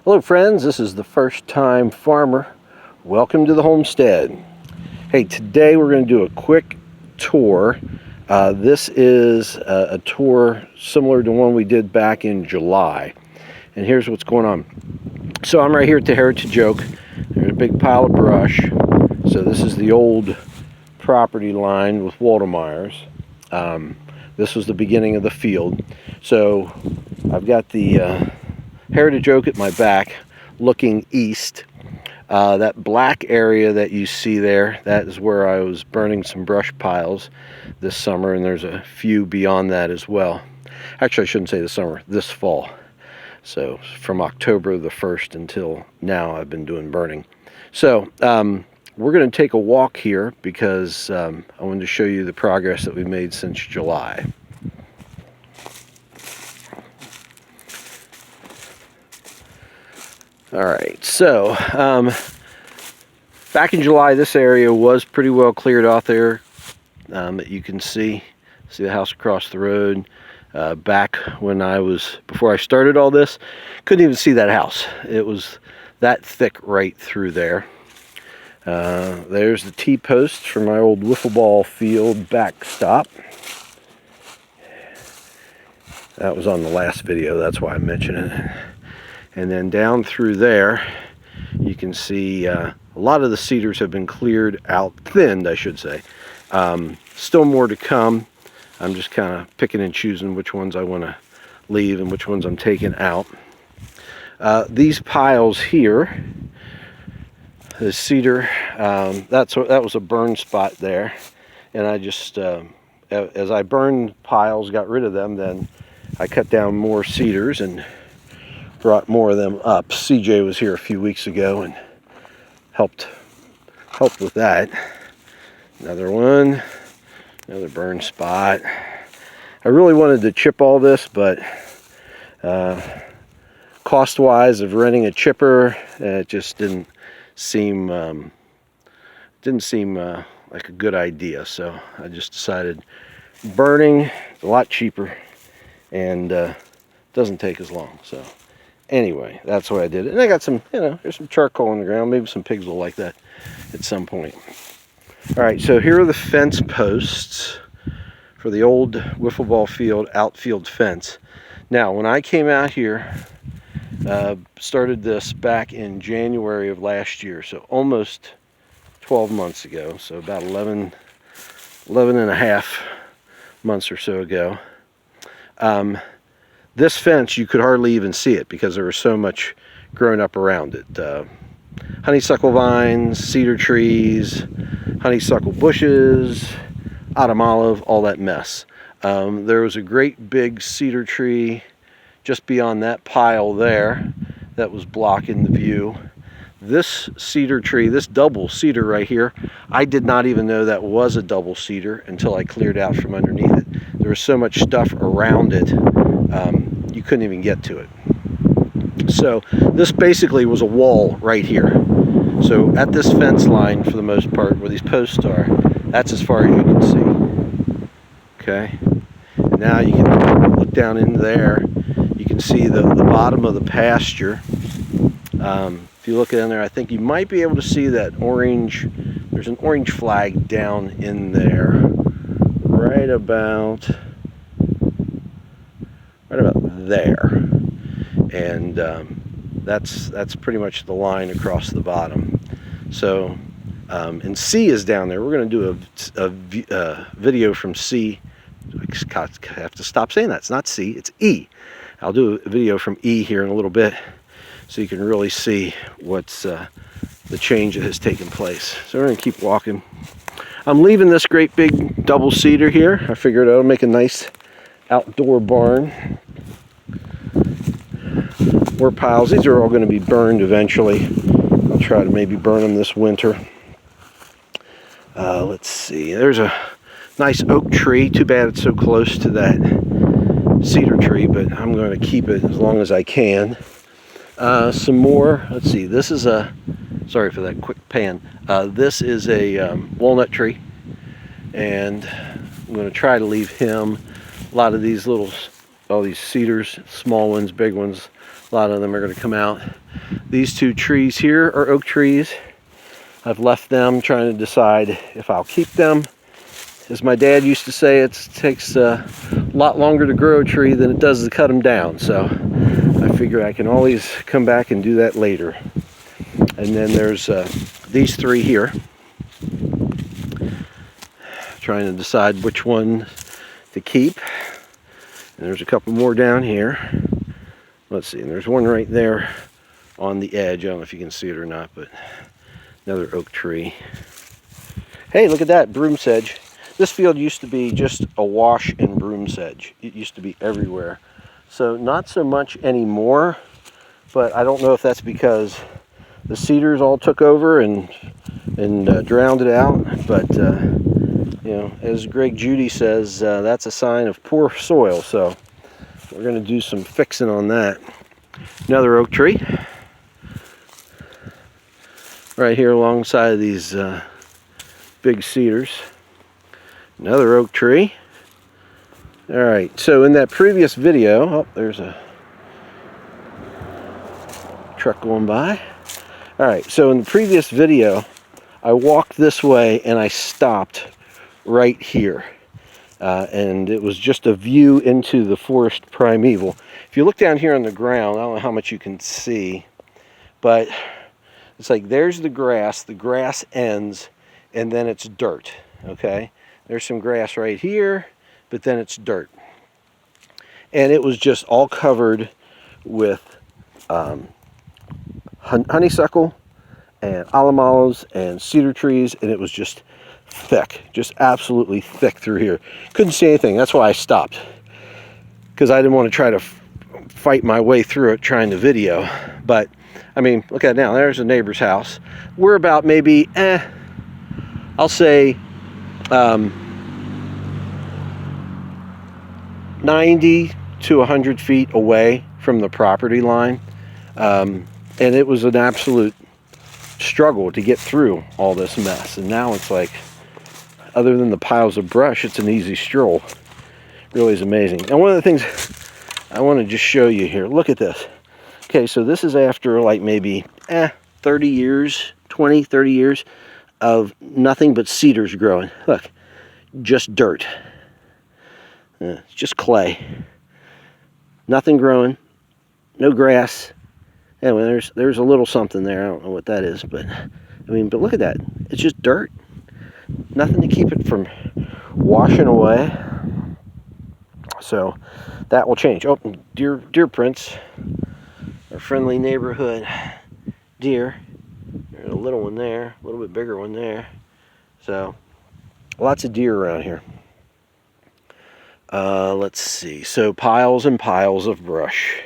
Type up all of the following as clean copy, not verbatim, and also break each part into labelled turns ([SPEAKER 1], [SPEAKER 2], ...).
[SPEAKER 1] Hello friends, this is the First Time Farmer. Welcome to the homestead. Hey, today we're going to do a quick tour. This is a tour similar to one we did back in July. And here's what's going on. So I'm right here at the Heritage Oak. There's a big pile of brush. So this is the old property line with Waldemeyer's. This was the beginning of the field. So I've got the Heritage Oak at my back looking east. That black area that you see there, that is where I was burning some brush piles this summer, and there's a few beyond that as well. Actually, I shouldn't say this summer, this fall. So from October the 1st until now I've been doing burning. So we're going to take a walk here because I wanted to show you the progress that we've made since July. All right, so back in July, this area was pretty well cleared off there. That you can see the house across the road. Back when before I started all this, couldn't even see that house. It was that thick right through there. There's the T-post for my old wiffle ball field backstop. That was on the last video, that's why I mentioned it. And then down through there, you can see a lot of the cedars have been cleared out, thinned, I should say. Still more to come. I'm just kind of picking and choosing which ones I want to leave and which ones I'm taking out. These piles here, the cedar, that was a burn spot there, and I just as I burned piles, got rid of them, then I cut down more cedars and brought more of them up. CJ was here a few weeks ago and helped with that. Another one, another burn spot. I really wanted to chip all this, but cost-wise of renting a chipper, it just didn't seem like a good idea. So I just decided burning is a lot cheaper and doesn't take as long. So anyway, that's why I did it. And I got some, there's some charcoal on the ground. Maybe some pigs will like that at some point. All right, so here are the fence posts for the old wiffle ball field outfield fence. Now, when I came out here, started this back in January of last year, so almost 12 months ago, so about 11 and a half months or so ago. This fence, you could hardly even see it because there was so much grown up around it. Honeysuckle vines, cedar trees, honeysuckle bushes, autumn olive, all that mess. There was a great big cedar tree just beyond that pile there that was blocking the view. This cedar tree, this double cedar right here, I did not even know that was a double cedar until I cleared out from underneath it. There was so much stuff around it, you couldn't even get to it. So this basically was a wall right here. So at this fence line, for the most part, where these posts are, that's as far as you can see. Okay, and now you can look down in there. You can see the bottom of the pasture. If you look in there, I think you might be able to see that orange. There's an orange flag down in there, right about there, and that's pretty much the line across the bottom. So, and C is down there. We're going to do a video from C. I have to stop saying that. It's not C, it's E. I'll do a video from E here in a little bit, so you can really see what's the change that has taken place. So we're going to keep walking. I'm leaving this great big double cedar here. I figured it'll make a nice outdoor barn. More piles. These are all going to be burned eventually. I'll try to maybe burn them this winter. Let's see. There's a nice oak tree. Too bad it's so close to that cedar tree, but I'm going to keep it as long as I can. Some more. Let's see. This is sorry for that quick pan. This is a walnut tree, and I'm going to try to leave him. A lot of these all these cedars, small ones, big ones, A lot of them are going to come out. These two trees here are oak trees. I've left them, trying to decide if I'll keep them. As my dad used to say, it takes a lot longer to grow a tree than it does to cut them down. So I figure I can always come back and do that later. And then there's these three here. Trying to decide which one to keep. And there's a couple more down here. Let's see, and there's one right there on the edge. I don't know if you can see it or not, but another oak tree. Hey, look at that, broom sedge. This field used to be just awash in broom sedge. It used to be everywhere. So not so much anymore, but I don't know if that's because the cedars all took over and drowned it out. But you know, as Greg Judy says, that's a sign of poor soil. So we're going to do some fixing on that. Another oak tree right here alongside of these big cedars. Another oak tree. All right, so in that previous video, oh, there's a truck going by. All right, so in the previous video, I walked this way and I stopped right here. And it was just a view into the forest primeval. If you look down here on the ground, I don't know how much you can see, but it's like there's the grass ends, and then it's dirt, okay? There's some grass right here, but then it's dirt. And it was just all covered with honeysuckle and alamos and cedar trees, and it was just thick, just absolutely thick through here. Couldn't see anything. That's why I stopped, because I didn't want to try to fight my way through it trying to video. But I mean, look at it now. There's a neighbor's house. We're about maybe I'll say 90 to 100 feet away from the property line, and it was an absolute struggle to get through all this mess. And now it's like, other than the piles of brush, it's an easy stroll. It really is amazing. And one of the things I want to just show you here, look at this. Okay, so this is after like maybe 30 years, 20, 30 years of nothing but cedars growing. Look, just dirt. It's just clay. Nothing growing, no grass. Anyway, there's a little something there. I don't know what that is, but I mean, but look at that. It's just dirt. Nothing to keep it from washing away. So that will change. Oh, deer prints. Our friendly neighborhood deer. There's a little one there, a little bit bigger one there. So lots of deer around here. Let's see. So piles and piles of brush.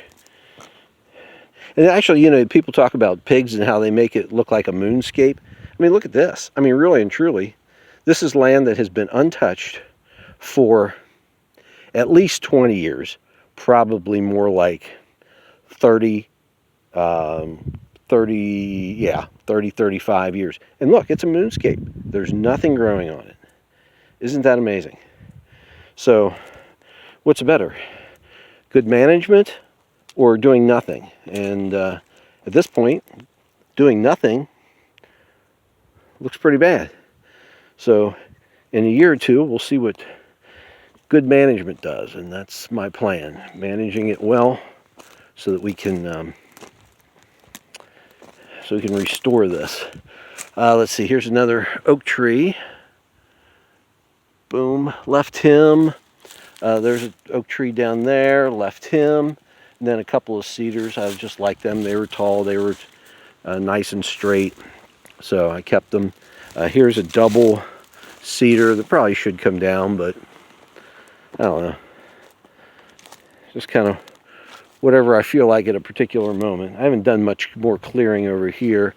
[SPEAKER 1] And actually, you know, people talk about pigs and how they make it look like a moonscape. I mean, look at this. I mean, really and truly, this is land that has been untouched for at least 20 years, probably more like 30, 35 years. And look, it's a moonscape. There's nothing growing on it. Isn't that amazing? So, what's better? Good management or doing nothing? And at this point, doing nothing looks pretty bad. So in a year or two, we'll see what good management does, and that's my plan. Managing it well so that we can restore this. Let's see, here's another oak tree. Boom, left him. There's an oak tree down there, left him. And then a couple of cedars. I just liked them. They were tall. They were nice and straight. So I kept them. Here's a double cedar that probably should come down, but I don't know. Just kind of whatever I feel like at a particular moment. I haven't done much more clearing over here.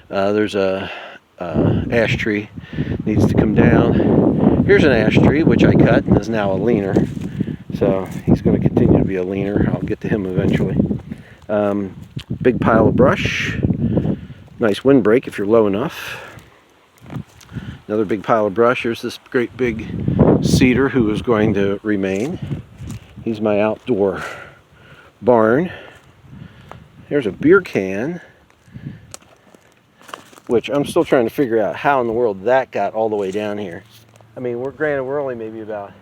[SPEAKER 1] There's a ash tree. Needs to come down. Here's an ash tree, which I cut and is now a leaner. So he's going to continue to be a leaner. I'll get to him eventually. Big pile of brush. Nice windbreak if you're low enough. Another big pile of brush. Here's this great big cedar who is going to remain. He's my outdoor barn. There's a beer can, which I'm still trying to figure out how in the world that got all the way down here. I mean, we're only maybe about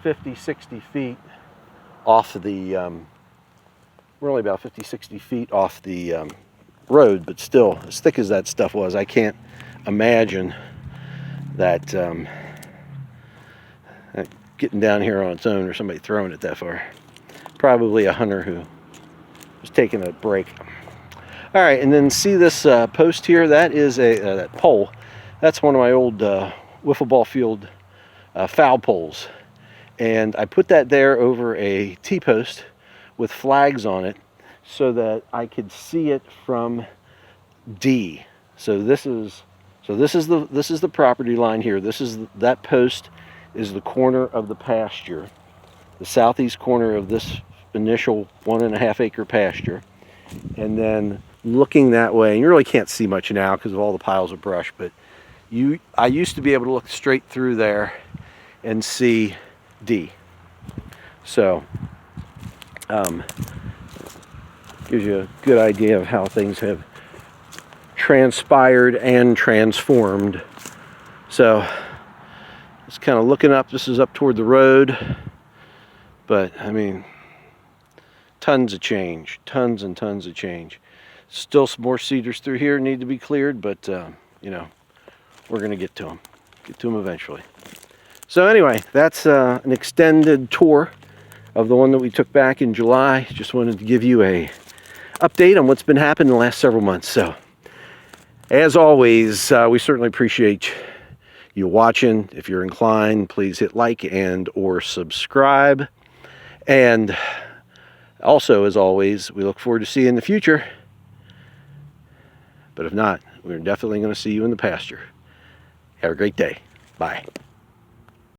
[SPEAKER 1] 50, 60 feet off the, we're only about 50, 60 feet off the road, but still, as thick as that stuff was, I can't imagine that getting down here on its own or somebody throwing it that far. Probably a hunter who was taking a break. All right, and then see this post here? That is that pole. That's one of my old wiffle ball field foul poles. And I put that there over a T-post with flags on it so that I could see it from D. So this is the property line here. That post is the corner of the pasture, the southeast corner of this initial 1.5 acre pasture. And then looking that way, and you really can't see much now because of all the piles of brush, but I used to be able to look straight through there and see D. So gives you a good idea of how things have transpired and transformed. So it's kind of looking up. This is up toward the road, but I mean, tons of change, tons and tons of change. Still some more cedars through here need to be cleared, but you know, we're going to get to them eventually. So anyway, that's an extended tour of the one that we took back in July. Just wanted to give you a update on what's been happening the last several months. So as always, we certainly appreciate you watching. If you're inclined, please hit like and or subscribe. And also, as always, we look forward to seeing you in the future. But if not, we're definitely going to see you in the pasture. Have a great day. Bye.